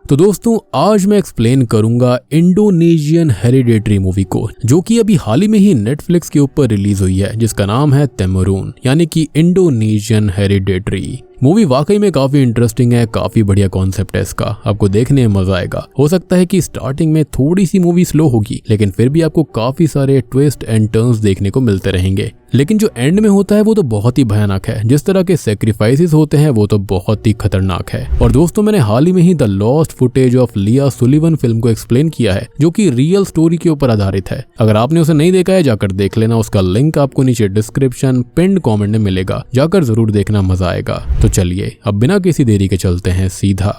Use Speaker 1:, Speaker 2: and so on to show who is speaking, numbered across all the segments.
Speaker 1: तो दोस्तों आज मैं एक्सप्लेन करूंगा इंडोनेशियन हेरिडेटरी मूवी को, जो कि अभी हाल ही में ही नेटफ्लिक्स के ऊपर रिलीज हुई है, जिसका नाम है तेमुरून यानी कि इंडोनेशियन हेरिडेटरी। मूवी वाकई में काफी इंटरेस्टिंग है, काफी बढ़िया कॉन्सेप्ट है इसका, आपको देखने में मजा आएगा। हो सकता है कि स्टार्टिंग में थोड़ी सी मूवी स्लो होगी, लेकिन फिर भी आपको काफी सारे ट्विस्ट एंड टर्न्स देखने को मिलते रहेंगे। लेकिन जो एंड में होता है वो तो बहुत ही भयानक है। जिस तरह के सेक्रीफाइसेस होते हैं वो तो बहुत ही खतरनाक है। और दोस्तों मैंने हाल ही में ही द लॉस्ट फुटेज ऑफ लिया सुलिवन फिल्म को एक्सप्लेन किया है, जो कि रियल स्टोरी के ऊपर आधारित है। अगर आपने उसे नहीं देखा है जाकर देख लेना, उसका लिंक आपको नीचे डिस्क्रिप्शन पिन्ड कमेंट में मिलेगा, जाकर जरूर देखना, मजा आएगा। तो चलिए अब बिना किसी देरी के चलते हैं सीधा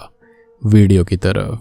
Speaker 1: वीडियो की तरफ।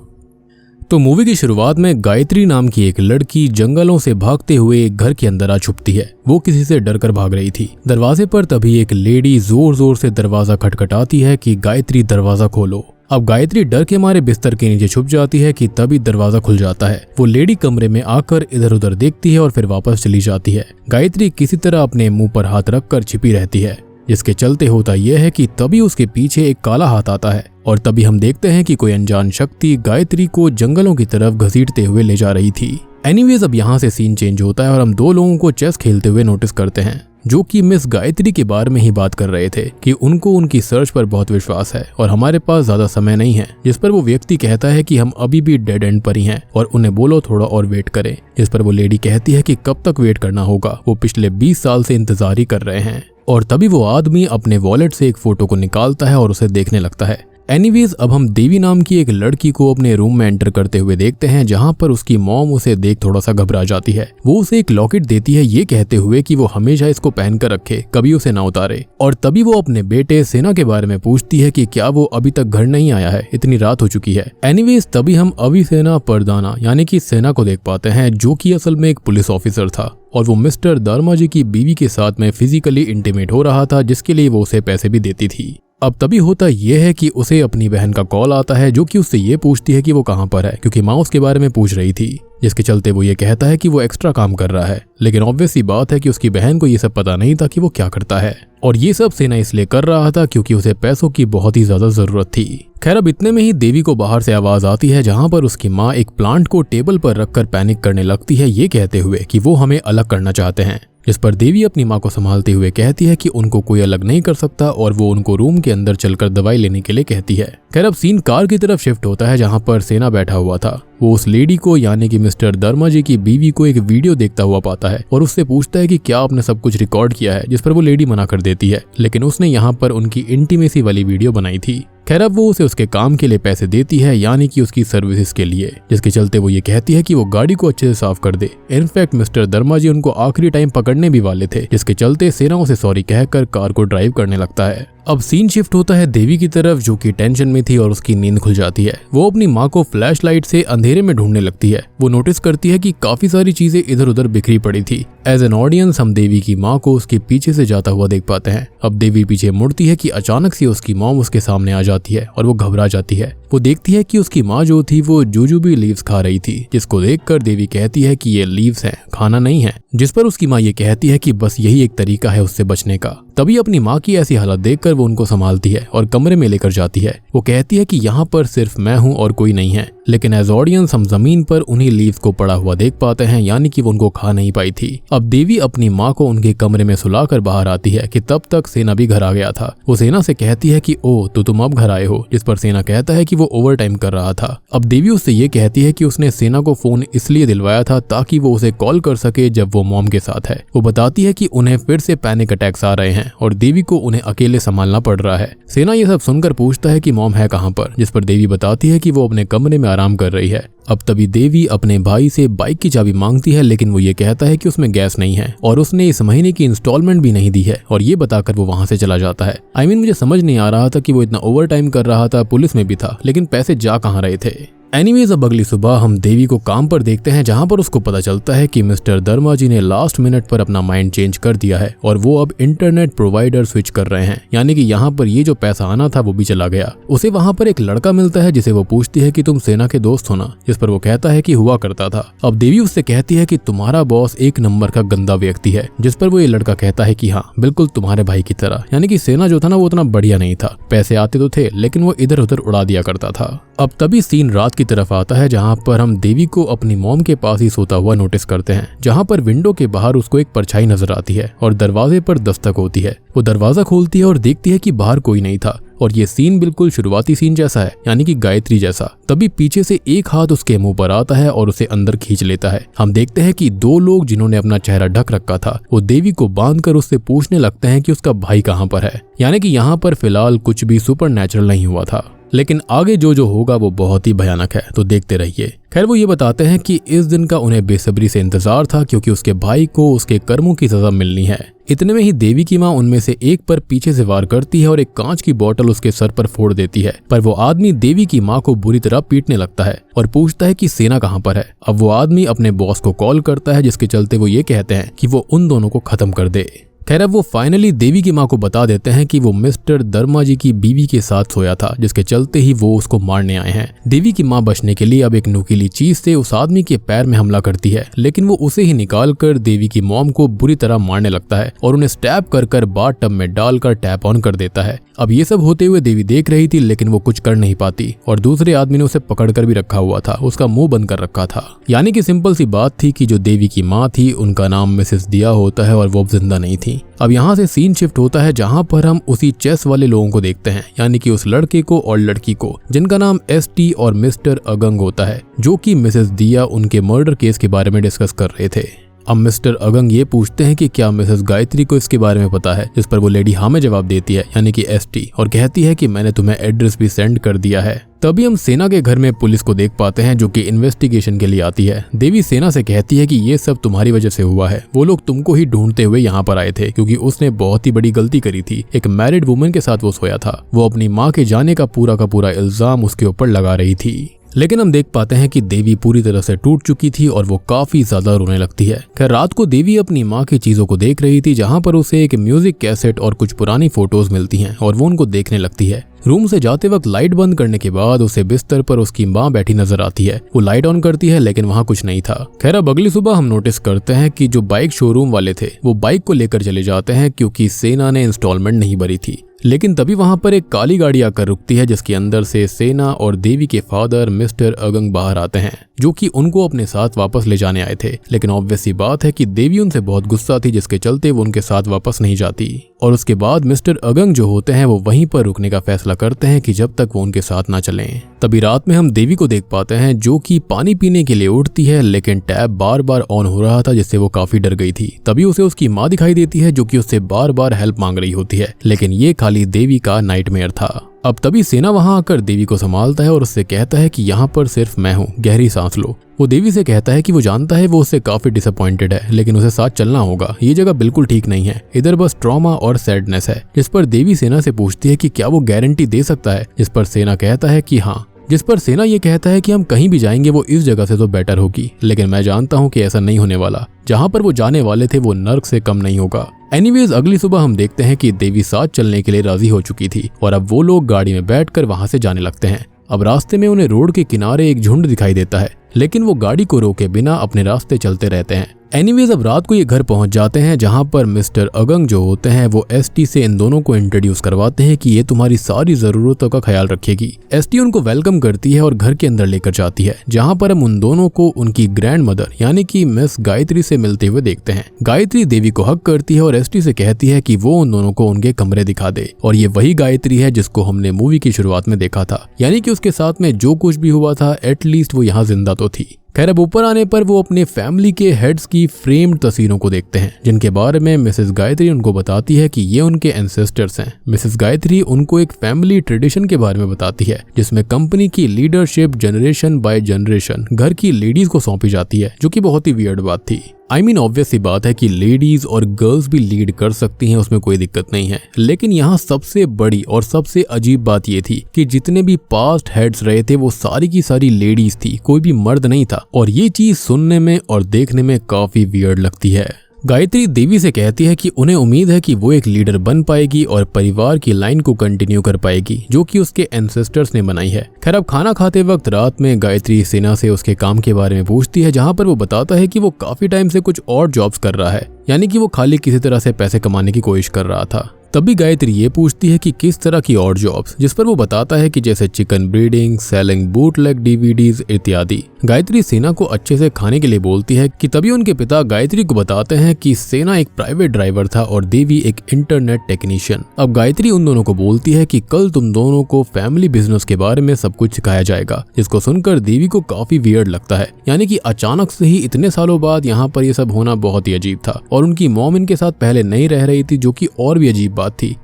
Speaker 1: तो मूवी की शुरुआत में गायत्री नाम की एक लड़की जंगलों से भागते हुए एक घर के अंदर आ छुपती है। वो किसी से डरकर भाग रही थी। दरवाजे पर तभी एक लेडी जोर जोर से दरवाजा खटखटाती है कि गायत्री दरवाजा खोलो। अब गायत्री डर के मारे बिस्तर के नीचे छुप जाती है कि तभी दरवाजा खुल जाता है। वो लेडी कमरे में आकर इधर उधर देखती है और फिर वापस चली जाती है। गायत्री किसी तरह अपने मुंह पर हाथ रखकर छिपी रहती है, जिसके चलते होता यह है कि तभी उसके पीछे एक काला हाथ आता है और तभी हम देखते हैं कि कोई अनजान शक्ति गायत्री को जंगलों की तरफ घसीटते हुए ले जा रही थी। एनीवेज अब यहाँ से सीन चेंज होता है और हम दो लोगों को चेस खेलते हुए नोटिस करते हैं, जो कि मिस गायत्री के बारे में ही बात कर रहे थे कि उनको उनकी सर्च पर बहुत विश्वास है और हमारे पास ज्यादा समय नहीं है। जिस पर वो व्यक्ति कहता है कि हम अभी भी डेड एंड पर ही हैं और उन्हें बोलो थोड़ा और वेट करें। जिस पर वो लेडी कहती है कि कब तक वेट करना होगा, वो पिछले 20 साल से इंतजार ही कर रहे हैं। और तभी वो आदमी अपने वॉलेट से एक फोटो को निकालता है और उसे देखने लगता है। एनीवेज अब हम देवी नाम की एक लड़की को अपने रूम में एंटर करते हुए देखते हैं, जहां पर उसकी मॉम उसे देख थोड़ा सा घबरा जाती है। वो उसे एक लॉकेट देती है, ये कहते हुए कि वो हमेशा इसको पहन कर रखे, कभी उसे ना उतारे। और तभी वो अपने बेटे सेना के बारे में पूछती है कि क्या वो अभी तक घर नहीं आया है, इतनी रात हो चुकी है। एनीवेज तभी हम अविसेना परदाना यानी कि सेना को देख पाते हैं, जो कि असल में एक पुलिस ऑफिसर था और वो मिस्टर दर्मा जी की बीवी के साथ में फिजिकली इंटीमेट हो रहा था, जिसके लिए वो उसे पैसे भी देती थी। अब तभी होता यह है कि उसे अपनी बहन का कॉल आता है, जो कि उससे ये पूछती है कि वो कहाँ पर है, क्योंकि माँ उसके बारे में पूछ रही थी। जिसके चलते वो ये कहता है कि वो एक्स्ट्रा काम कर रहा है, लेकिन ऑब्वियस सी बात है कि उसकी बहन को ये सब पता नहीं था कि वो क्या करता है। और ये सब सेना इसलिए कर रहा था क्योंकि उसे पैसों की बहुत ही ज्यादा जरूरत थी। खैर अब इतने में ही देवी को बाहर से आवाज आती है, जहां पर उसकी माँ एक प्लांट को टेबल पर रखकर पैनिक करने लगती है, ये कहते हुए कि वो हमें अलग करना चाहते हैं। जिस पर देवी अपनी माँ को संभालते हुए कहती है कि उनको कोई अलग नहीं कर सकता और वो उनको रूम के अंदर चलकर दवाई लेने के लिए कहती है। खैर अब सीन कार की तरफ शिफ्ट होता है, जहां पर सेना बैठा हुआ था। वो उस लेडी को यानी कि मिस्टर दर्मा जी की बीवी को एक वीडियो देखता हुआ पाता है और उससे पूछता है कि क्या आपने सब कुछ रिकॉर्ड किया है, जिस पर वो लेडी मना कर देती है, लेकिन उसने यहाँ पर उनकी इंटीमेसी वाली वीडियो बनाई थी। खैर अब वो उसे उसके काम के लिए पैसे देती है, यानी कि उसकी सर्विसेज के लिए, जिसके चलते वो ये कहती है कि वो गाड़ी को अच्छे से साफ कर दे। इनफैक्ट मिस्टर दर्मा जी उनको आखिरी टाइम पकड़ने भी वाले थे, जिसके चलते सेना उसे सॉरी कहकर कार को ड्राइव करने लगता है। अब सीन शिफ्ट होता है देवी की तरफ, जो कि टेंशन में थी और उसकी नींद खुल जाती है। वो अपनी माँ को फ्लैश लाइट से अंधेरे में ढूंढने लगती है। वो नोटिस करती है कि काफी सारी चीजें इधर उधर बिखरी पड़ी थी। एज एन ऑडियंस हम देवी की माँ को उसके पीछे से जाता हुआ देख पाते हैं। अब देवी पीछे मुड़ती है कि अचानक से उसकी मॉम उसके सामने आ जाती है और वो घबरा जाती है। वो देखती है कि उसकी माँ जो थी वो जुजुबी लीव्स खा रही थी, जिसको देखकर देवी कहती है कि ये लीव्स हैं, खाना नहीं है। जिस पर उसकी माँ ये कहती है कि बस यही एक तरीका है उससे बचने का। तभी अपनी माँ की ऐसी हालत देखकर वो उनको संभालती है और कमरे में लेकर जाती है। वो कहती है कि यहाँ पर सिर्फ मैं हूँ और कोई नहीं है, लेकिन एज ऑडियंस हम जमीन पर उन्हीं लीव्स को पड़ा हुआ देख पाते हैं, यानी कि वो उनको खा नहीं पाई थी। अब देवी अपनी माँ को उनके कमरे में सुलाकर बाहर आती है कि तब तक सेना भी घर आ गया था। वो सेना से कहती है कि ओ तो तुम अब घर आए हो, जिस पर सेना कहता है कि वो ओवर टाइम कर रहा था। अब देवी उससे ये कहती है कि उसने सेना को फोन इसलिए दिलवाया था ताकि वो उसे कॉल कर सके जब वो मॉम के साथ है। वो बताती है कि उन्हें फिर से पैनिक अटैक्स आ रहे हैं और देवी को उन्हें अकेले संभालना पड़ रहा है। सेना ये सब सुनकर पूछता है कि मॉम है कहाँ पर, जिस पर देवी बताती है कि वो अपने कमरे में आराम कर रही है। अब तभी देवी अपने भाई से बाइक की चाबी मांगती है, लेकिन वो ये कहता है कि उसमें गैस नहीं है और उसने इस महीने की इंस्टॉलमेंट भी नहीं दी है, और ये बताकर वो वहां से चला जाता है। मुझे समझ नहीं आ रहा था कि वो इतना ओवर टाइम कर रहा था, पुलिस में भी था, लेकिन पैसे जा कहाँ रहे थे। एनीवेज अब अगली सुबह हम देवी को काम पर देखते हैं, जहां पर उसको पता चलता है कि मिस्टर दर्मा जी ने लास्ट मिनट पर अपना माइंड चेंज कर दिया है और वो अब इंटरनेट प्रोवाइडर स्विच कर रहे हैं, यानी कि यहाँ पर ये जो पैसा आना था वो भी चला गया। उसे वहाँ पर एक लड़का मिलता है जिसे वो पूछती है कि तुम सेना के दोस्त हो ना, जिस पर वो कहता है कि हुआ करता था। अब देवी उससे कहती है कि तुम्हारा बॉस एक नंबर का गंदा व्यक्ति है, जिस पर वो ये लड़का कहता है कि हाँ बिल्कुल तुम्हारे भाई की तरह, यानी कि सेना जो था ना वो उतना बढ़िया नहीं था, पैसे आते तो थे लेकिन वो इधर उधर उड़ा दिया करता था। अब तभी सीन रात की तरफ आता है, जहाँ पर हम देवी को अपनी मॉम के पास ही सोता हुआ नोटिस करते हैं, जहाँ पर विंडो के बाहर उसको एक परछाई नजर आती है और दरवाजे पर दस्तक होती है। वो दरवाजा खोलती है और देखती है कि बाहर कोई नहीं था और ये सीन बिल्कुल शुरुआती सीन जैसा है, यानी कि गायत्री जैसा। तभी पीछे से एक हाथ उसके मुंह पर आता है और उसे अंदर खींच लेता है। हम देखते हैं कि दो लोग जिन्होंने अपना चेहरा ढक रखा था वो देवी को बांधकर उससे पूछने लगते हैं कि उसका भाई कहाँ पर है, यानी कि यहाँ पर फिलहाल कुछ भी सुपरनैचुरल नहीं हुआ था, लेकिन आगे जो होगा वो बहुत ही भयानक है, तो देखते रहिए। खैर वो ये बताते हैं कि इस दिन का उन्हें बेसब्री से इंतजार था, क्योंकि उसके भाई को उसके कर्मों की सजा मिलनी है। इतने में ही देवी की माँ उनमें से एक पर पीछे से वार करती है और एक कांच की बोतल उसके सर पर फोड़ देती है, पर वो आदमी देवी की माँ को बुरी तरह पीटने लगता है और पूछता है कि सेना कहाँ पर है। अब वो आदमी अपने बॉस को कॉल करता है, जिसके चलते वो ये कहते हैं कि वो उन दोनों को खत्म कर दे। खैर अब वो फाइनली देवी की माँ को बता देते हैं कि वो मिस्टर दर्मा जी की बीवी के साथ सोया था, जिसके चलते ही वो उसको मारने आए हैं। देवी की माँ बचने के लिए अब एक नुकीली चीज से उस आदमी के पैर में हमला करती है, लेकिन वो उसे ही निकाल कर देवी की मॉम को बुरी तरह मारने लगता है और उन्हें स्टैब कर बाथ टब में डालकर टैप ऑन कर देता है। अब ये सब होते हुए देवी देख रही थी, लेकिन वो कुछ कर नहीं पाती और दूसरे आदमी ने उसे पकड़ कर भी रखा हुआ था, उसका मुंह बंद कर रखा था। यानी कि सिंपल सी बात थी कि जो देवी की माँ थी उनका नाम मिसेस दिया होता है और वो अब जिंदा नहीं थी। अब यहाँ से सीन शिफ्ट होता है, जहाँ पर हम उसी चेस वाले लोगों को देखते हैं, यानी कि उस लड़के को और लड़की को, जिनका नाम ST और मिस्टर अगंग होता है, जो कि मिसेस दिया उनके मर्डर केस के बारे में डिस्कस कर रहे थे। अब मिस्टर अगंग ये पूछते हैं कि क्या मिसेस गायत्री को इसके बारे में पता है, जिस पर वो लेडी हाँ में जवाब देती है, यानी कि ST, और कहती है कि मैंने तुम्हें एड्रेस भी सेंड कर दिया है। तभी हम सेना के घर में पुलिस को देख पाते हैं, जो कि इन्वेस्टिगेशन के लिए आती है। देवी सेना से कहती है कि ये सब तुम्हारी वजह से हुआ है, वो लोग तुमको ही ढूंढते हुए यहाँ पर आए थे, क्योंकि उसने बहुत ही बड़ी गलती करी थी। एक मैरिड वुमन के साथ वो सोया था, वो अपनी माँ के जाने का पूरा इल्जाम उसके ऊपर लगा रही थी। लेकिन हम देख पाते हैं कि देवी पूरी तरह से टूट चुकी थी और वो काफी ज्यादा रोने लगती है। खैर रात को देवी अपनी माँ की चीजों को देख रही थी, जहाँ पर उसे एक म्यूजिक कैसेट और कुछ पुरानी फोटोज मिलती हैं और वो उनको देखने लगती है। रूम से जाते वक्त लाइट बंद करने के बाद उसे बिस्तर पर उसकी माँ बैठी नजर आती है। वो लाइट ऑन करती है, लेकिन वहाँ कुछ नहीं था। खैर अब अगली सुबह हम नोटिस करते हैं कि जो बाइक शोरूम वाले थे वो बाइक को लेकर चले जाते हैं, क्योंकि सेना ने इंस्टॉलमेंट नहीं भरी थी। लेकिन तभी वहां पर एक काली गाड़ी आकर रुकती है, जिसके अंदर से सेना और देवी के फादर मिस्टर अगंग बाहर आते हैं, जो कि उनको अपने साथ वापस ले जाने आए थे। लेकिन ऑब्वियस सी बात है कि देवी उनसे बहुत गुस्सा थी, जिसके चलते वो उनके साथ वापस नहीं जाती। और उसके बाद मिस्टर अगंग जो होते हैं वो वहीं पर रुकने का फैसला करते हैं कि जब तक वो उनके साथ ना चलें। तभी रात में हम देवी को देख पाते हैं, जो कि पानी पीने के लिए उठती है, लेकिन टैप बार बार ऑन हो रहा था, जिससे वो काफी डर गई थी। तभी उसे उसकी माँ दिखाई देती है, जो कि उससे बार बार हेल्प मांग रही होती है, लेकिन ये खाली देवी का नाइटमेयर था। अब तभी सेना वहां आकर देवी को संभालता है और उससे कहता है कि यहाँ पर सिर्फ मैं हूँ, गहरी सांस लो। वो देवी से कहता है कि वो जानता है वो उससे काफी डिसअपॉइंटेड है, लेकिन उसे साथ चलना होगा, ये जगह बिल्कुल ठीक नहीं है, इधर बस ट्रॉमा और सैडनेस है। जिस पर देवी सेना से पूछती है कि क्या वो गारंटी दे सकता है, जिस पर सेना कहता है कि हाँ। जिस पर सेना ये कहता है कि हम कहीं भी जाएंगे वो इस जगह से तो बेटर होगी, लेकिन मैं जानता हूँ कि ऐसा नहीं होने वाला, जहाँ पर वो जाने वाले थे वो नर्क से कम नहीं होगा। एनीवेज अगली सुबह हम देखते हैं कि देवी साथ चलने के लिए राजी हो चुकी थी और अब वो लोग गाड़ी में बैठकर वहां से जाने लगते हैं। अब रास्ते में उन्हें रोड के किनारे एक झुंड दिखाई देता है, लेकिन वो गाड़ी को रोके बिना अपने रास्ते चलते रहते हैं। एनीवेज अब रात को ये घर पहुंच जाते हैं, जहां पर मिस्टर अगंग जो होते हैं वो ST से इन दोनों को इंट्रोड्यूस करवाते हैं कि ये तुम्हारी सारी जरूरतों का ख्याल रखेगी। ST उनको वेलकम करती है और घर के अंदर लेकर जाती है, जहां पर हम उन दोनों को उनकी ग्रैंड मदर यानी कि मिस गायत्री से मिलते हुए देखते हैं। गायत्री देवी को हक करती है और ST से कहती है कि वो उन दोनों को उनके कमरे दिखा दे, और ये वही गायत्री है जिसको हमने मूवी की शुरुआत में देखा था, यानी कि उसके साथ में जो कुछ भी हुआ था एटलीस्ट वो यहाँ जिंदा तो थी। खैर अब ऊपर आने पर वो अपने फैमिली के हेड्स की फ्रेम्ड तस्वीरों को देखते हैं, जिनके बारे में मिसेस गायत्री उनको बताती है कि ये उनके एंसेस्टर्स हैं। मिसेस गायत्री उनको एक फैमिली ट्रेडिशन के बारे में बताती है, जिसमें कंपनी की लीडरशिप जनरेशन बाय जनरेशन घर की लेडीज को सौंपी जाती है, जो कि बहुत ही वियर्ड बात थी। ऑब्वियस सी बात है कि लेडीज और गर्ल्स भी लीड कर सकती हैं, उसमें कोई दिक्कत नहीं है। लेकिन यहाँ सबसे बड़ी और सबसे अजीब बात ये थी कि जितने भी पास्ट हेड्स रहे थे वो सारी की सारी लेडीज थी, कोई भी मर्द नहीं था। और ये चीज सुनने में और देखने में काफी वियर्ड लगती है। गायत्री देवी से कहती है कि उन्हें उम्मीद है कि वो एक लीडर बन पाएगी और परिवार की लाइन को कंटिन्यू कर पाएगी जो कि उसके एंसेस्टर्स ने बनाई है। खैर, अब खाना खाते वक्त रात में गायत्री सेना से उसके काम के बारे में पूछती है, जहां पर वो बताता है कि वो काफी टाइम से कुछ और जॉब्स कर रहा है, यानी कि वो खाली किसी तरह से पैसे कमाने की कोशिश कर रहा था। तभी गायत्री ये पूछती है कि किस तरह की और जॉब्स, जिस पर वो बताता है कि जैसे chicken breeding, selling bootleg DVDs इत्यादि। गायत्री सेना को अच्छे से खाने के लिए बोलती है कि तभी उनके पिता गायत्री को बताते हैं कि सेना एक प्राइवेट ड्राइवर था और देवी एक इंटरनेट टेक्नीशियन। अब गायत्री उन दोनों को बोलती है कि कल तुम दोनों को फैमिली बिजनेस के बारे में सब कुछ सिखाया जाएगा, जिसको सुनकर देवी को काफी वियर्ड लगता है। यानी कि अचानक से ही इतने सालों बाद यहाँ पर ये सब होना बहुत ही अजीब था और उनकी मॉम इनके साथ पहले नहीं रह रही थी, जो कि और भी अजीब बात थी।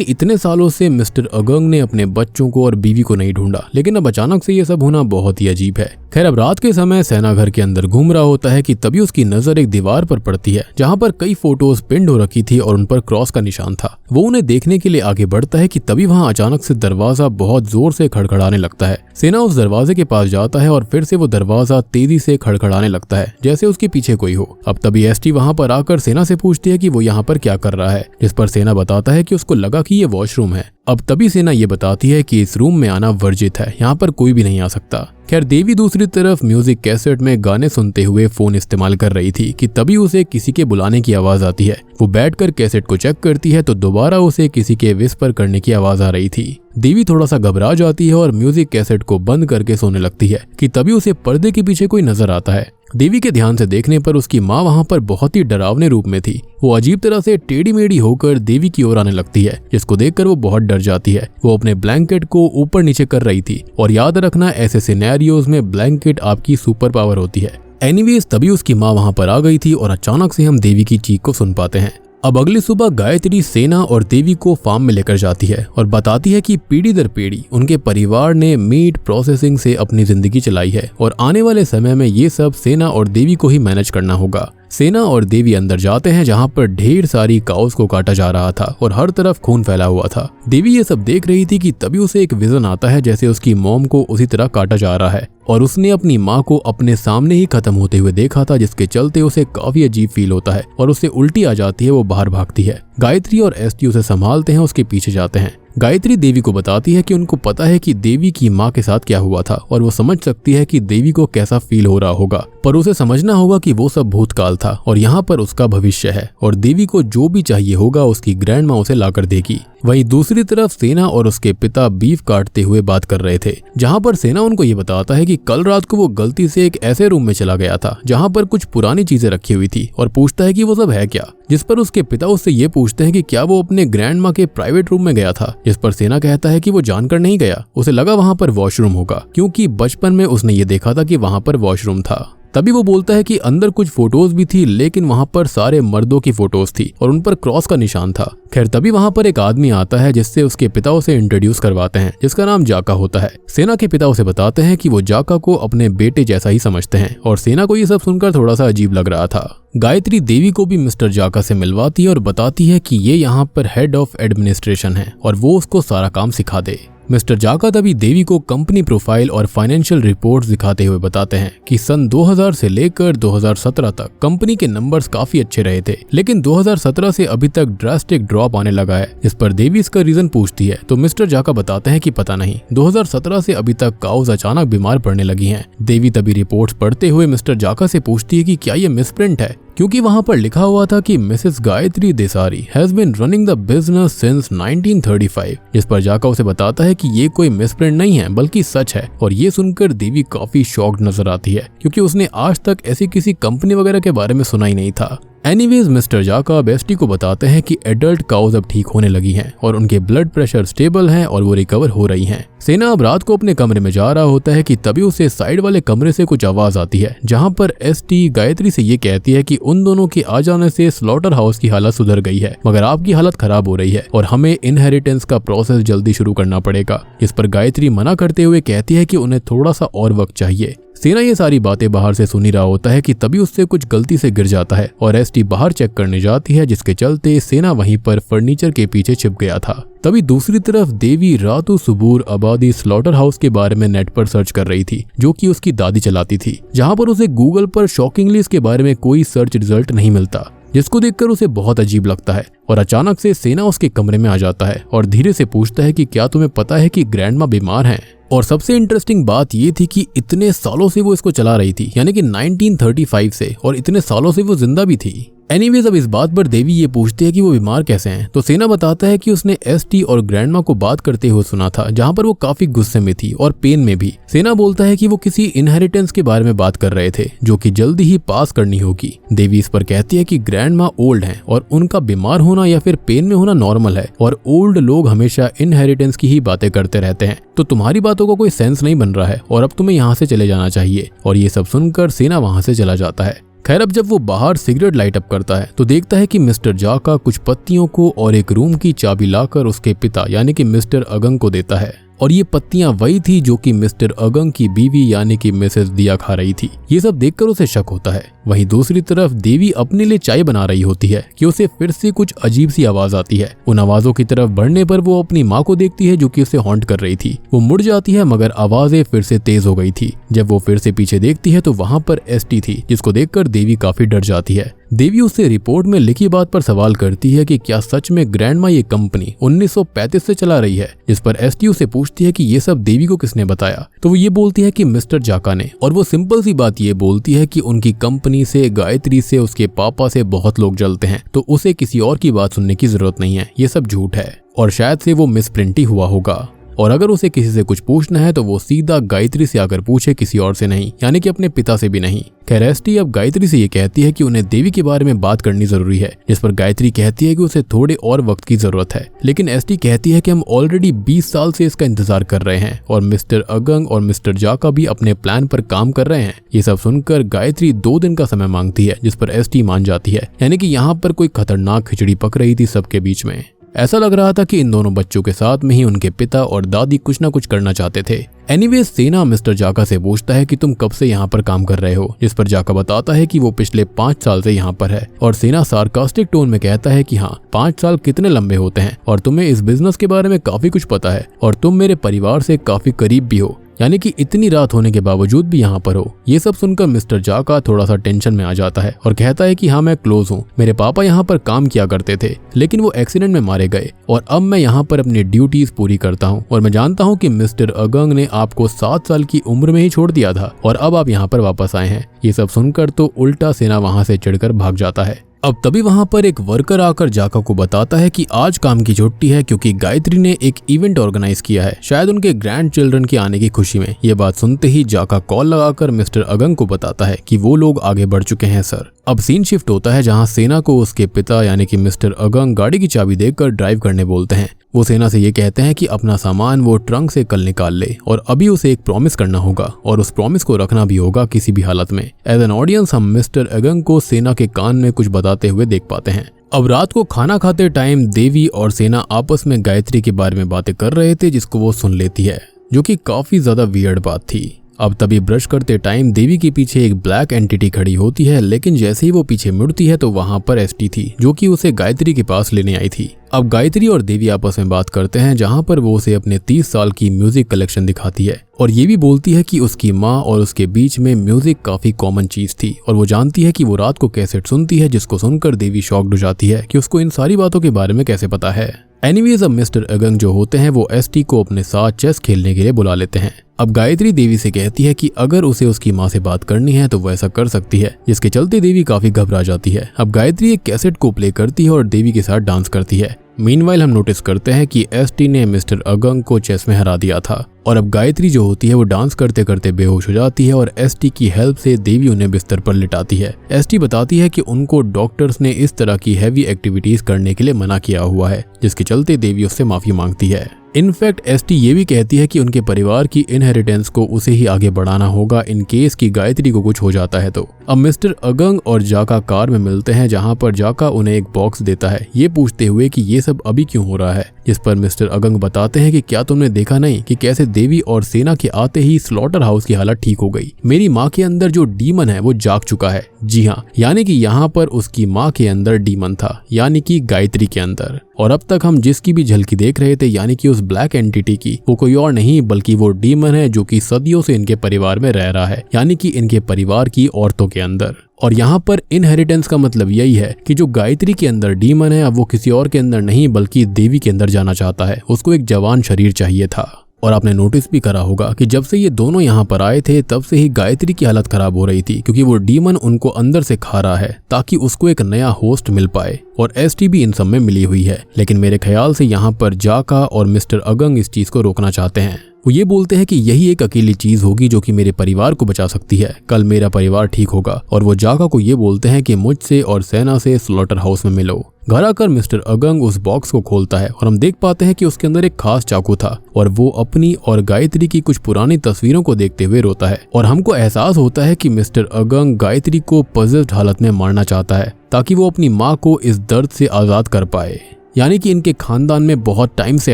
Speaker 1: इतने सालों से मिस्टर अगंग ने अपने बच्चों को और बीवी को नहीं ढूंढा, लेकिन अब अचानक से ये सब होना बहुत ही अजीब है। खैर, अब रात के समय सेना घर के अंदर घूम रहा होता है कि तभी उसकी नजर एक दीवार पर पड़ती है जहां पर कई फोटोज पिंड हो रखी थी और उन पर क्रॉस का निशान था। वो उन्हें देखने के लिए आगे बढ़ता है कि तभी वहां अचानक से दरवाजा बहुत जोर से खड़खड़ाने लगता है। सेना उस दरवाजे के पास जाता है और फिर से वो दरवाजा तेजी से खड़खड़ाने लगता है जैसे उसके पीछे कोई हो। अब तभी एसटी वहां पर आकर सेना से पूछती है कि वो यहाँ पर क्या कर रहा है, जिस पर सेना बताता है कि उसको लगा कि ये वॉशरूम है। अब तभी सेना ये बताती है कि इस रूम में आना वर्जित है, यहाँ पर कोई भी नहीं आ सकता। खैर, देवी दूसरी तरफ म्यूजिक कैसेट में गाने सुनते हुए फोन इस्तेमाल कर रही थी कि तभी उसे किसी के बुलाने की आवाज आती है। वो बैठकर कैसेट को चेक करती है तो दोबारा उसे किसी के विस्पर करने की आवाज आ रही थी। देवी थोड़ा सा घबरा जाती है और म्यूजिक कैसेट को बंद करके सोने लगती है कि तभी उसे पर्दे के पीछे कोई नजर आता है। देवी के ध्यान से देखने पर उसकी माँ वहां पर बहुत ही डरावने रूप में थी। वो अजीब तरह से टेढ़ी मेढ़ी होकर देवी की ओर आने लगती है, जिसको देखकर वो बहुत डर जाती है। वो अपने ब्लैंकेट को ऊपर नीचे कर रही थी और याद रखना, ऐसे सिनेरियोज में ब्लैंकेट आपकी सुपर पावर होती है। एनीवेज, तभी उसकी माँ वहां पर आ गई थी और अचानक से हम देवी की चीख को सुन पाते हैं। अब अगली सुबह गायत्री सेना और देवी को फार्म में लेकर जाती है और बताती है कि पीढ़ी दर पीढ़ी उनके परिवार ने मीट प्रोसेसिंग से अपनी जिंदगी चलाई है और आने वाले समय में ये सब सेना और देवी को ही मैनेज करना होगा। सेना और देवी अंदर जाते हैं जहां पर ढेर सारी काउस को काटा जा रहा था और हर तरफ खून फैला हुआ था। देवी ये सब देख रही थी कि तभी उसे एक विजन आता है जैसे उसकी मॉम को उसी तरह काटा जा रहा है और उसने अपनी माँ को अपने सामने ही खत्म होते हुए देखा था, जिसके चलते उसे काफी अजीब फील होता है और उसे उल्टी आ जाती है। वो बाहर भागती है। गायत्री और एसटी उसे संभालते हैं, उसके पीछे जाते हैं। गायत्री देवी को बताती है कि उनको पता है कि देवी की माँ के साथ क्या हुआ था और वो समझ सकती है कि देवी को कैसा फील हो रहा होगा, पर उसे समझना होगा कि वो सब भूतकाल था और यहाँ पर उसका भविष्य है और देवी को जो भी चाहिए होगा उसकी ग्रैंड माँ उसे लाकर देगी। वहीं दूसरी तरफ सेना और उसके पिता बीफ काटते हुए बात कर रहे थे, जहां पर सेना उनको ये बताता है कि कल रात को वो गलती से एक ऐसे रूम में चला गया था जहां पर कुछ पुरानी चीजें रखी हुई थी और पूछता है कि वो सब है क्या, जिस पर उसके पिता उससे ये पूछते हैं कि क्या वो अपने ग्रैंड माँ के प्राइवेट रूम में गया था, जिस पर सेना कहता है कि वो जानकर नहीं गया, उसे लगा वहां पर वॉशरूम होगा क्योंकि बचपन में उसने ये देखा था कि वहां पर वॉशरूम था। तभी वो बोलता है कि अंदर कुछ फोटोज भी थी, लेकिन वहां पर सारे मर्दों की फोटोज थी और उन पर क्रॉस का निशान था। खैर, तभी वहां पर एक आदमी आता है जिससे उसके पिता उसे इंट्रोड्यूस करवाते हैं, जिसका नाम जाका होता है। सेना के पिता उसे बताते हैं कि वो जाका को अपने बेटे जैसा ही समझते हैं और सेना को ये सब सुनकर थोड़ा सा अजीब लग रहा था। गायत्री देवी को भी मिस्टर जाका से मिलवाती है और बताती है कि ये यहाँ पर हेड ऑफ एडमिनिस्ट्रेशन है और वो उसको सारा काम सिखा दे। मिस्टर जाका तभी देवी को कंपनी प्रोफाइल और फाइनेंशियल रिपोर्ट्स दिखाते हुए बताते हैं कि सन 2000 से लेकर 2017 तक कंपनी के नंबर्स काफी अच्छे रहे थे, लेकिन 2017 से अभी तक ड्रास्टिक ड्रॉप आने लगा है। इस पर देवी इसका रीजन पूछती है तो मिस्टर जाका बताते हैं कि पता नहीं, 2017 से अभी तक काउस अचानक बीमार पड़ने लगी हैं। देवी तभी रिपोर्ट्स पढ़ते हुए मिस्टर जाका से पूछती है कि क्या ये मिसप्रिंट है, क्योंकि वहां पर लिखा हुआ था कि Mrs Gayatri Desari has been running the business since 1935, जिस पर जाका उसे बताता है कि ये कोई मिसप्रिंट नहीं है बल्कि सच है। और ये सुनकर देवी काफी शॉक्ड नजर आती है क्योंकि उसने आज तक ऐसी किसी कंपनी वगैरह के बारे में सुना ही नहीं था। एनीवेज, मिस्टर जाका बेस्टी को बताते हैं कि एडल्ट काउज अब ठीक होने लगी हैं और उनके ब्लड प्रेशर स्टेबल है और वो रिकवर हो रही हैं। सेना अब रात को अपने कमरे में जा रहा होता है कि तभी उसे साइड वाले कमरे से कुछ आवाज आती है, जहां पर एसटी गायत्री से ये कहती है कि उन दोनों के आ जाने से स्लॉटर हाउस की हालत सुधर गई है, मगर आपकी हालत खराब हो रही है और हमें इनहेरिटेंस का प्रोसेस जल्दी शुरू करना पड़ेगा। इस पर गायत्री मना करते हुए कहती है कि उन्हें थोड़ा सा और वक्त चाहिए। सेना ये सारी बातें बाहर से सुन ही रहा होता है कि तभी उससे कुछ गलती से गिर जाता है और एसटी बाहर चेक करने जाती है, जिसके चलते सेना वहीं पर फर्नीचर के पीछे छिप गया था। तभी दूसरी तरफ देवी रातों सुबूर आबादी स्लॉटर हाउस के बारे में नेट पर सर्च कर रही थी, जो कि उसकी दादी चलाती थी, जहां पर उसे गूगल पर शॉकिंगली इसके बारे में कोई सर्च रिजल्ट नहीं मिलता, जिसको देखकर उसे बहुत अजीब लगता है। और अचानक से सेना उसके कमरे में आ जाता है और धीरे से पूछता है कि क्या तुम्हें पता है कि ग्रैंडमा बीमार हैं। और सबसे इंटरेस्टिंग बात ये थी कि इतने सालों से वो इसको चला रही थी, यानी कि 1935 से, और इतने सालों से वो जिंदा भी थी। एनीवेज, अब इस बात पर देवी ये पूछती है कि वो बीमार कैसे हैं, तो सेना बताता है कि उसने एसटी और ग्रैंडमा को बात करते हुए सुना था, जहां पर वो काफी गुस्से में थी और पेन में भी। सेना बोलता है कि वो किसी इनहेरिटेंस के बारे में बात कर रहे थे, जो कि जल्दी ही पास करनी होगी। देवी इस पर कहती है कि ग्रैंडमा ओल्ड हैं और उनका बीमार होना या फिर पेन में होना नॉर्मल है, और ओल्ड लोग हमेशा इनहेरिटेंस की ही बातें करते रहते हैं, तो तुम्हारी बातों का कोई सेंस नहीं बन रहा है और अब तुम्हें यहाँ से चले जाना चाहिए। और ये सब सुनकर सेना वहां से चला जाता है। खैर, अब जब वो बाहर सिगरेट लाइट अप करता है तो देखता है कि मिस्टर जाका कुछ पत्तियों को और एक रूम की चाबी लाकर उसके पिता यानी कि मिस्टर अगंग को देता है, और ये पत्तियां वही थी जो कि मिस्टर अगंग की बीवी यानी कि मिसेस दिया खा रही थी। ये सब देखकर उसे शक होता है। वहीं दूसरी तरफ देवी अपने लिए चाय बना रही होती है कि उसे फिर से कुछ अजीब सी आवाज आती है। उन आवाजों की तरफ बढ़ने पर वो अपनी माँ को देखती है, जो कि उसे हॉन्ट कर रही थी। वो मुड़ जाती है, मगर आवाजें फिर से तेज हो गई थी। जब वो फिर से पीछे देखती है तो वहां पर एसटी थी, जिसको देखकर देवी काफी डर जाती है। देवी उससे रिपोर्ट में लिखी बात पर सवाल करती है कि क्या सच में ग्रैंडमा ये कंपनी 1935 से चला रही है, जिस पर एसटी उसे पूछती है कि ये सब देवी को किसने बताया, तो वो ये बोलती है कि मिस्टर जाका ने। और वो सिंपल सी बात ये बोलती है कि उनकी कंपनी से, गायत्री से, उसके पापा से बहुत लोग जलते हैं, तो उसे किसी और की बात सुनने की जरूरत नहीं है, ये सब झूठ है और शायद से वो मिसप्रिंट ही हुआ होगा। और अगर उसे किसी से कुछ पूछना है तो वो सीधा गायत्री से आकर पूछे, किसी और से नहीं, यानी कि अपने पिता से भी नहीं। खैर, एसटी अब गायत्री से ये कहती है कि उन्हें देवी के बारे में बात करनी जरूरी है, जिस पर गायत्री कहती है कि उसे थोड़े और वक्त की जरूरत है। लेकिन एसटी कहती है कि हम ऑलरेडी 20 साल से इसका इंतजार कर रहे हैं और मिस्टर अगंग और मिस्टर जाका भी अपने प्लान पर काम कर रहे हैं। ये सब सुनकर गायत्री 2 दिन का समय मांगती है, जिस पर एसटी मान जाती है, यानी कि यहाँ पर कोई खतरनाक खिचड़ी पक रही थी सबके बीच में। ऐसा लग रहा था कि इन दोनों बच्चों के साथ में ही उनके पिता और दादी कुछ ना कुछ करना चाहते थे। एनीवेज, सेना मिस्टर जाका से पूछता है कि तुम कब से यहाँ पर काम कर रहे हो, जिस पर जाका बताता है कि वो पिछले 5 साल से यहाँ पर है। और सेना सार्कास्टिक टोन में कहता है कि हाँ, 5 साल कितने लंबे होते हैं और तुम्हें इस बिजनेस के बारे में काफी कुछ पता है और तुम मेरे परिवार से काफी करीब भी हो, यानी कि इतनी रात होने के बावजूद भी यहाँ पर हो। ये सब सुनकर मिस्टर जाका थोड़ा सा टेंशन में आ जाता है और कहता है कि हाँ, मैं क्लोज हूँ, मेरे पापा यहाँ पर काम किया करते थे, लेकिन वो एक्सीडेंट में मारे गए और अब मैं यहाँ पर अपनी ड्यूटीज पूरी करता हूँ। और मैं जानता हूँ कि मिस्टर अगंग ने आपको 7 साल की उम्र में ही छोड़ दिया था और अब आप यहाँ पर वापस आए हैं। ये सब सुनकर तो उल्टा सेना वहां से चिढ़कर भाग जाता है। अब तभी वहां पर एक वर्कर आकर जाका को बताता है कि आज काम की छुट्टी है, क्योंकि गायत्री ने एक इवेंट ऑर्गेनाइज किया है, शायद उनके ग्रैंड चिल्ड्रन के आने की खुशी में। ये बात सुनते ही जाका कॉल लगाकर मिस्टर अगंग को बताता है कि वो लोग आगे बढ़ चुके हैं सर। अब सीन शिफ्ट होता है, जहां सेना को उसके पिता यानी कि मिस्टर अगंग गाड़ी की चाबी देकर ड्राइव करने बोलते हैं। वो सेना से ये कहते हैं कि अपना सामान वो ट्रंक से कल निकाल ले और अभी उसे एक प्रॉमिस करना होगा और उस प्रॉमिस को रखना भी होगा किसी भी हालत में। एज एन ऑडियंस हम मिस्टर अगंग को सेना के कान में कुछ बताते हुए देख पाते हैं। अब रात को खाना खाते टाइम देवी और सेना आपस में गायत्री के बारे में बातें कर रहे थे, जिसको वो सुन लेती है, जो कि काफी ज्यादा वियर्ड बात थी। अब तभी ब्रश करते टाइम देवी के पीछे एक ब्लैक एंटिटी खड़ी होती है, लेकिन जैसे ही वो पीछे मुड़ती है तो वहां पर एसटी थी, जो कि उसे गायत्री के पास लेने आई थी। अब गायत्री और देवी आपस में बात करते हैं, जहां पर वो उसे अपने 30 साल की म्यूजिक कलेक्शन दिखाती है और ये भी बोलती है कि उसकी माँ और उसके बीच में म्यूजिक काफी कॉमन चीज थी और वो जानती है कि वो रात को कैसेट सुनती है, जिसको सुनकर देवी शॉक्ड हो जाती है कि उसको इन सारी बातों के बारे में कैसे पता है। एनीवेज, अब मिस्टर अगंग जो होते हैं वो एसटी को अपने साथ चेस खेलने के लिए बुला लेते हैं। अब गायत्री देवी से कहती है कि अगर उसे उसकी माँ से बात करनी है तो वो ऐसा कर सकती है, जिसके चलते देवी काफी घबरा जाती है। अब गायत्री एक कैसेट को प्ले करती है और देवी के साथ डांस करती है। मीनवाइल हम नोटिस करते हैं कि एसटी ने मिस्टर अगंग को चेस में हरा दिया था और अब गायत्री जो होती है वो डांस करते करते बेहोश हो जाती है और एसटी की हेल्प से देवी उन्हें बिस्तर पर लिटाती है। एसटी बताती है कि उनको डॉक्टर्स ने इस तरह की हैवी एक्टिविटीज करने के लिए मना किया हुआ है, जिसके चलते देवी उससे माफी मांगती है। इनफैक्ट एसटी ये भी कहती है कि उनके परिवार की इनहेरिटेंस को उसे ही आगे बढ़ाना होगा इन केस कि गायत्री को कुछ हो जाता है तो। अब मिस्टर अगंग और जाका कार में मिलते हैं, जहाँ पर जाका उन्हें एक बॉक्स देता है, ये पूछते हुए कि ये सब अभी क्यों हो रहा है। जिस पर मिस्टर अगंग बताते हैं कि क्या तुमने देखा नहीं कि कैसे देवी और सेना के आते ही स्लॉटर हाउस की हालत ठीक हो गई। मेरी माँ के अंदर जो डीमन है वो जाग चुका है। जी हाँ, यानी कि यहाँ पर उसकी माँ के अंदर डीमन था, यानी कि गायत्री के अंदर। और अब तक हम जिसकी भी झलकी देख रहे थे, यानी कि उस ब्लैक एंटिटी की, वो कोई और नहीं बल्कि वो डीमन है जो कि सदियों से इनके परिवार में रह रहा है, यानी कि इनके परिवार की औरतों के अंदर। और यहाँ पर इनहेरिटेंस का मतलब यही है कि जो गायत्री के अंदर डीमन है, अब वो किसी और के अंदर नहीं बल्कि देवी के अंदर जाना चाहता है। उसको एक जवान शरीर चाहिए था। और आपने नोटिस भी करा होगा कि जब से ये दोनों यहाँ पर आए थे तब से ही गायत्री की हालत खराब हो रही थी, क्योंकि वो डीमन उनको अंदर से खा रहा है ताकि उसको एक नया होस्ट मिल पाए। और एसटी भी इन सब में मिली हुई है। लेकिन मेरे ख्याल से यहाँ पर जाका और मिस्टर अगंग इस चीज को रोकना चाहते हैं। वो ये बोलते हैं कि यही एक अकेली चीज होगी जो कि मेरे परिवार को बचा सकती है। कल मेरा परिवार ठीक होगा। और वो जाका को ये बोलते हैं कि मुझसे और सेना से स्लॉटर हाउस में मिलो। घर आकर मिस्टर अगंग उस बॉक्स को खोलता है और हम देख पाते हैं कि उसके अंदर एक खास चाकू था और वो अपनी और गायत्री की कुछ पुरानी तस्वीरों को देखते हुए रोता है। और हमको एहसास होता है कि मिस्टर अगंग गायत्री को पॉजेस्ड हालत में मारना चाहता है ताकि वो अपनी माँ को इस दर्द से आजाद कर पाए। यानी कि इनके खानदान में बहुत टाइम से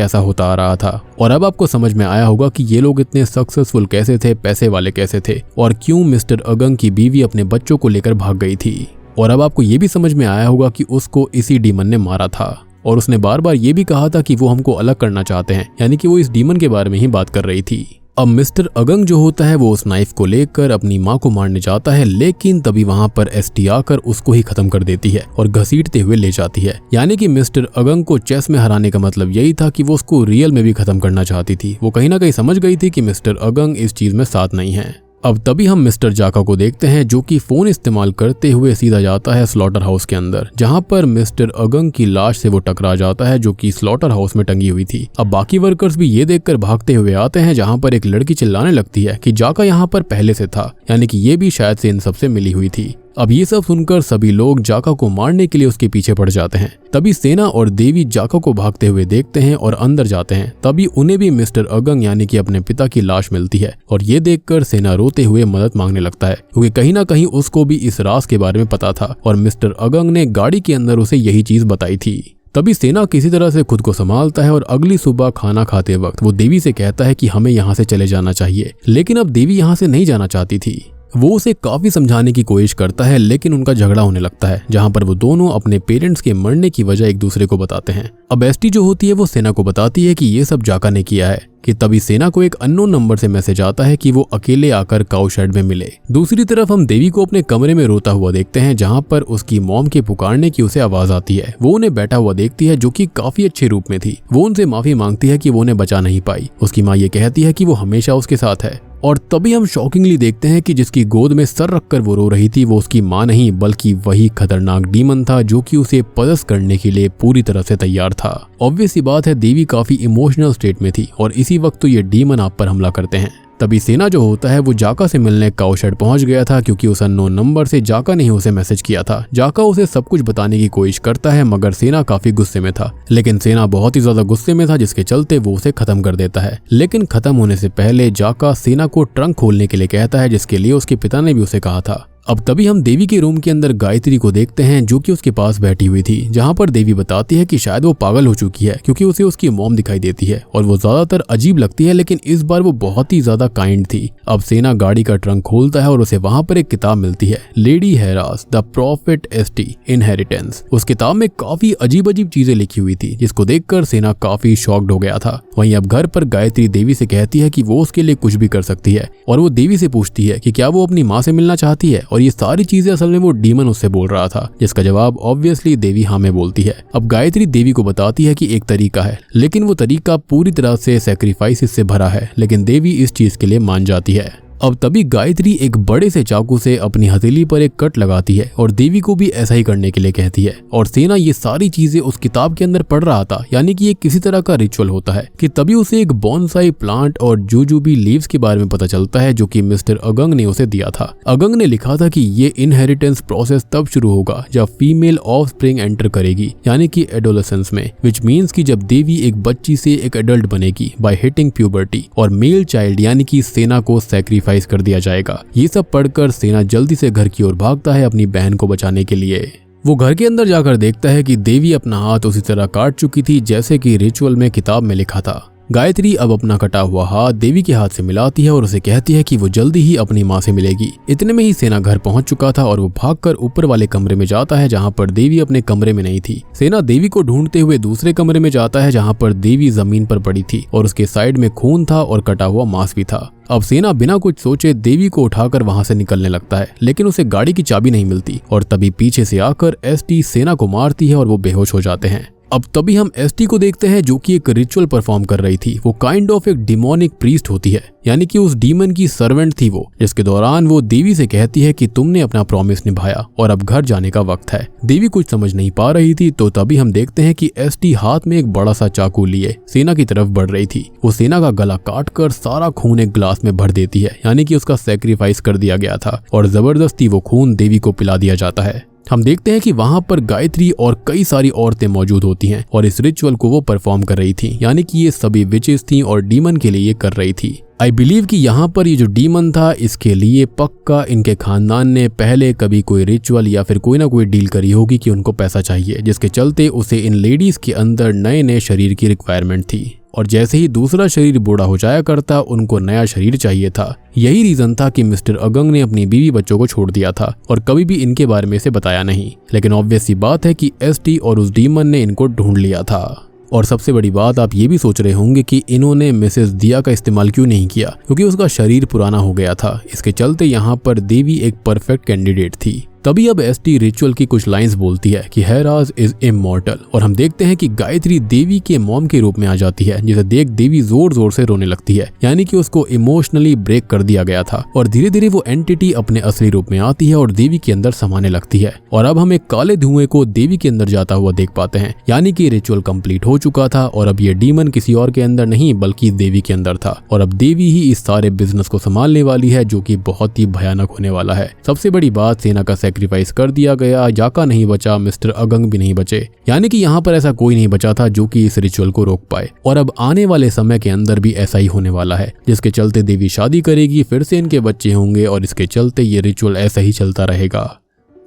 Speaker 1: ऐसा होता आ रहा था। और अब आपको समझ में आया होगा कि ये लोग इतने सक्सेसफुल कैसे थे, पैसे वाले कैसे थे, और क्यों मिस्टर अगंग की बीवी अपने बच्चों को लेकर भाग गई थी। और अब आपको ये भी समझ में आया होगा कि उसको इसी डीमन ने मारा था। और उसने बार बार ये भी कहा था कि वो हमको अलग करना चाहते हैं, यानी कि वो इस डीमन के बारे में ही बात कर रही थी। अब मिस्टर अगंग जो होता है वो उस नाइफ को लेकर अपनी माँ को मारने जाता है, लेकिन तभी वहाँ पर एसटी आकर उसको ही खत्म कर देती है और घसीटते हुए ले जाती है। यानी कि मिस्टर अगंग को चेस में हराने का मतलब यही था कि वो उसको रियल में भी खत्म करना चाहती थी। वो कहीं ना कहीं समझ गई थी कि मिस्टर अगंग इस चीज में साथ नहीं है। अब तभी हम मिस्टर जाका को देखते हैं जो कि फोन इस्तेमाल करते हुए सीधा जाता है स्लॉटर हाउस के अंदर, जहां पर मिस्टर अगंग की लाश से वो टकरा जाता है जो कि स्लॉटर हाउस में टंगी हुई थी। अब बाकी वर्कर्स भी ये देखकर भागते हुए आते हैं, जहां पर एक लड़की चिल्लाने लगती है कि जाका यहाँ पर पहले से था, यानी कि ये भी शायद से इन सबसे मिली हुई थी। अब ये सब सुनकर सभी लोग जाका को मारने के लिए उसके पीछे पड़ जाते हैं। तभी सेना और देवी जाका को भागते हुए देखते हैं और अंदर जाते हैं। तभी उन्हें भी मिस्टर अगंग यानी कि अपने पिता की लाश मिलती है और ये देखकर सेना रोते हुए मदद मांगने लगता है, क्योंकि कहीं ना कहीं उसको भी इस राज के बारे में पता था और मिस्टर अगंग ने गाड़ी के अंदर उसे यही चीज बताई थी। तभी सेना किसी तरह से खुद को संभालता है और अगली सुबह खाना खाते वक्त वो देवी से कहता है कि हमें यहाँ से चले जाना चाहिए। लेकिन अब देवी यहाँ से नहीं जाना चाहती थी। वो उसे काफी समझाने की कोशिश करता है, लेकिन उनका झगड़ा होने लगता है, जहां पर वो दोनों अपने पेरेंट्स के मरने की वजह एक दूसरे को बताते हैं। अब एसटी जो होती है वो सेना को बताती है कि ये सब जाका ने किया है। कि तभी सेना को एक अननोन नंबर से मैसेज आता है कि वो अकेले आकर काउ शेड में मिले। दूसरी तरफ हम देवी को अपने कमरे में रोता हुआ देखते हैं, जहां पर उसकी मॉम के पुकारने की उसे आवाज आती है। वो उन्हें बैठा हुआ देखती है जो कि काफी अच्छे रूप में थी। वो उनसे माफी मांगती है कि वो उन्हें बचा नहीं पाई। उसकी माँ ये कहती है कि वो हमेशा उसके साथ है। और तभी हम शॉकिंगली देखते हैं कि जिसकी गोद में सर रखकर वो रो रही थी वो उसकी माँ नहीं बल्कि वही खतरनाक डीमन था जो कि उसे पजस करने के लिए पूरी तरह से तैयार था। ऑब्वियस सी बात है, देवी काफी इमोशनल स्टेट में थी और इसी वक्त तो ये डीमन आप पर हमला करते हैं। तभी सेना जो होता है वो जाका से मिलने काउ शेड पहुंच गया था, क्योंकि उस अननोन नंबर से जाका ने उसे मैसेज किया था। जाका उसे सब कुछ बताने की कोशिश करता है, मगर सेना काफी गुस्से में था। लेकिन सेना बहुत ही ज्यादा गुस्से में था, जिसके चलते वो उसे खत्म कर देता है। लेकिन खत्म होने से पहले जाका सेना को ट्रंक खोलने के लिए कहता है, जिसके लिए उसके पिता ने भी उसे कहा था। अब तभी हम देवी के रूम के अंदर गायत्री को देखते हैं जो कि उसके पास बैठी हुई थी, जहां पर देवी बताती है कि शायद वो पागल हो चुकी है क्योंकि उसे उसकी मॉम दिखाई देती है और वो ज्यादातर अजीब लगती है, लेकिन इस बार वो बहुत ही ज्यादा काइंड थी। अब सेना गाड़ी का ट्रंक खोलता है और उसे वहां पर एक किताब मिलती है, लेडी हेरास द प्रॉफिट एसटी इनहेरिटेंस। उस किताब में काफी अजीब अजीब चीजें लिखी हुई थी, जिसको देखकर सेना काफी शॉक्ड हो गया था। वहीं अब घर पर गायत्री देवी से कहती है कि वो उसके लिए कुछ भी कर सकती है और वो देवी से पूछती है कि क्या वो अपनी माँ से मिलना चाहती है, और ये सारी चीजें असल में वो डीमन उससे बोल रहा था, जिसका जवाब ऑब्वियसली देवी हाँ में बोलती है। अब गायत्री देवी को बताती है कि एक तरीका है, लेकिन वो तरीका पूरी तरह से सैक्रिफाइस से भरा है, लेकिन देवी इस चीज के लिए मान जाती है। अब तभी गायत्री एक बड़े से चाकू से अपनी हथेली पर एक कट लगाती है और देवी को भी ऐसा ही करने के लिए कहती है। और सेना ये सारी चीजें उस किताब के अंदर पढ़ रहा था, यानी कि ये किसी तरह का रिचुअल होता है। कि तभी उसे एक बॉन्साई प्लांट और जुजुबी लीव्स के बारे में पता चलता है, जो कि मिस्टर अगंग ने उसे दिया था। अगंग ने लिखा था कि ये इनहेरिटेंस प्रोसेस तब शुरू होगा जब फीमेल ऑफस्प्रिंग एंटर करेगी, यानी कि एडोलेसेंस में, विच मीन्स कि जब देवी एक बच्ची से एक एडल्ट बनेगी बाय हिटिंग प्यूबर्टी, और मेल चाइल्ड यानी कि सेना को सैक्रिफाइस सैक्रिफाइस कर दिया जाएगा। ये सब पढ़कर सेना जल्दी से घर की ओर भागता है अपनी बहन को बचाने के लिए। वो घर के अंदर जाकर देखता है कि देवी अपना हाथ उसी तरह काट चुकी थी जैसे कि रिचुअल में किताब में लिखा था। गायत्री अब अपना कटा हुआ हाथ देवी के हाथ से मिलाती है और उसे कहती है कि वो जल्दी ही अपनी माँ से मिलेगी। इतने में ही सेना घर पहुंच चुका था और वो भागकर ऊपर वाले कमरे में जाता है जहां पर देवी अपने कमरे में नहीं थी। सेना देवी को ढूंढते हुए दूसरे कमरे में जाता है जहां पर देवी जमीन पर पड़ी थी और उसके साइड में खून था और कटा हुआ मांस भी था। अब सेना बिना कुछ सोचे देवी को उठाकर वहां से निकलने लगता है, लेकिन उसे गाड़ी की चाबी नहीं मिलती और तभी पीछे से आकर एसटी सेना को मारती है और वो बेहोश हो जाते हैं। अब तभी हम एसटी को देखते हैं जो कि एक रिचुअल परफॉर्म कर रही थी। वो काइंड ऑफ एक डिमोनिक प्रीस्ट होती है, यानी कि उस डीमन की सर्वेंट थी वो, जिसके दौरान वो देवी से कहती है कि तुमने अपना प्रॉमिस निभाया और अब घर जाने का वक्त है। देवी कुछ समझ नहीं पा रही थी, तो तभी हम देखते हैं कि एसटी हाथ में एक बड़ा सा चाकू लिए सेना की तरफ बढ़ रही थी। वो सेना का गला काट कर सारा खून एक ग्लास में भर देती है, यानी कि उसका सैक्रिफाइस कर दिया गया था और जबरदस्ती वो खून देवी को पिला दिया जाता है। हम देखते हैं कि वहां पर गायत्री और कई सारी औरतें मौजूद होती हैं और इस रिचुअल को वो परफॉर्म कर रही थी, यानी कि ये सभी विचेस थी और डीमन के लिए ये कर रही थी। आई बिलीव कि यहाँ पर ये जो डीमन था इसके लिए पक्का इनके खानदान ने पहले कभी कोई रिचुअल या फिर कोई ना कोई डील करी होगी कि उनको पैसा चाहिए, जिसके चलते उसे इन लेडीज के अंदर नए नए शरीर की रिक्वायरमेंट थी और जैसे ही दूसरा शरीर बूढ़ा हो जाया करता उनको नया शरीर चाहिए था। यही रीजन था कि मिस्टर अगंग ने अपनी बीवी बच्चों को छोड़ दिया था और कभी भी इनके बारे में से बताया नहीं। लेकिन ऑब्वियस सी बात है कि एसटी और उस डीमन ने इनको ढूंढ लिया था। और सबसे बड़ी बात आप ये भी सोच रहे होंगे कि इन्होंने मिसेस दिया का इस्तेमाल क्यों नहीं किया, क्योंकि उसका शरीर पुराना हो गया था। इसके चलते यहाँ पर देवी एक परफेक्ट कैंडिडेट थी। तभी अब एसटी रिचुअल की कुछ लाइंस बोलती है कि हेराज इज इमॉर्टल और हम देखते हैं कि गायत्री देवी के मॉम के रूप में आ जाती है, जिसे देख देवी जोर जोर से रोने लगती है, यानी कि उसको इमोशनली ब्रेक कर दिया गया था और धीरे धीरे वो एंटिटी अपने असली रूप में आती है और देवी के अंदर समाने लगती है। और अब हम एक काले धुएं को देवी के अंदर जाता हुआ देख पाते हैं, यानी कि रिचुअल कंप्लीट हो चुका था और अब ये डीमन किसी और के अंदर नहीं बल्कि देवी के अंदर था और अब देवी ही इस सारे बिजनेस को संभालने वाली है, जो कि बहुत ही भयानक होने वाला है। सबसे बड़ी बात, सेना का सैक्रिफाइस कर दिया गया, याका नहीं बचा, मिस्टर अगंग भी नहीं बचे, यानी कि यहाँ पर ऐसा कोई नहीं बचा था जो कि इस रिचुअल को रोक पाए। और अब आने वाले समय के अंदर भी ऐसा ही होने वाला है, जिसके चलते देवी शादी करेगी, फिर से इनके बच्चे होंगे और इसके चलते ये रिचुअल ऐसा ही चलता रहेगा।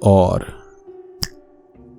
Speaker 1: और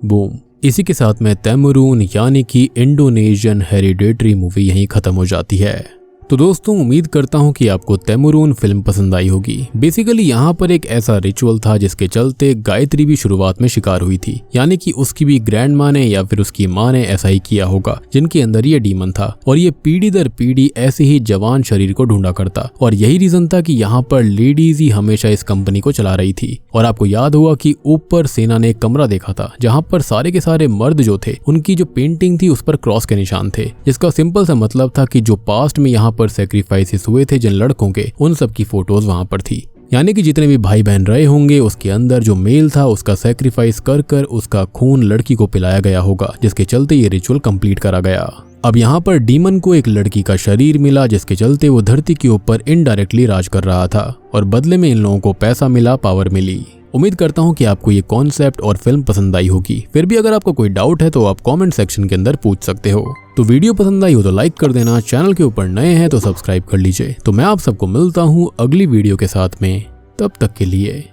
Speaker 1: बूम, इसी के साथ में तैमूरून यानी कि इंडोनेशियन हेरिडेटरी मूवी यहीं खत्म हो जाती है। तो दोस्तों उम्मीद करता हूँ कि आपको तैमूरून फिल्म पसंद आई होगी। बेसिकली यहाँ पर एक ऐसा रिचुअल था जिसके चलते गायत्री भी शुरुआत में शिकार हुई थी, यानी कि उसकी भी ग्रैंड माँ ने या फिर उसकी माँ ने ऐसा ही किया होगा, जिनके अंदर ये डीमन था और ये पीढ़ी दर पीढ़ी ऐसे ही जवान शरीर को ढूंढा करता। और यही रीजन था कि यहाँ पर लेडीज ही हमेशा इस कंपनी को चला रही थी। और आपको याद होगा कि ऊपर सेना ने एक कमरा देखा था जहाँ पर सारे के सारे मर्द जो थे उनकी जो पेंटिंग थी उस पर क्रॉस के निशान थे, जिसका सिंपल सा मतलब था कि जो पास्ट में यहाँ पर सैक्रिफाइसेस हुए थे जिन लड़कों के, उन सब की फोटोज वहां पर थी। यानी कि जितने भी भाई बहन रहे होंगे उसके अंदर जो मेल था उसका सैक्रिफाइस कर कर उसका खून लड़की को पिलाया गया होगा, जिसके चलते ये रिचुअल कंप्लीट करा गया। अब यहाँ पर डीमन को एक लड़की का शरीर मिला, जिसके चलते वो धरती के ऊपर इनडायरेक्टली राज कर रहा था और बदले में इन लोगों को पैसा मिला, पावर मिली। उम्मीद करता हूँ कि आपको ये कॉन्सेप्ट और फिल्म पसंद आई होगी। फिर भी अगर आपका कोई डाउट है तो आप कमेंट सेक्शन के अंदर पूछ सकते हो। तो वीडियो पसंद आई हो तो लाइक कर देना, चैनल के ऊपर नए हैं तो सब्सक्राइब कर लीजिए। तो मैं आप सबको मिलता हूँ अगली वीडियो के साथ में, तब तक के लिए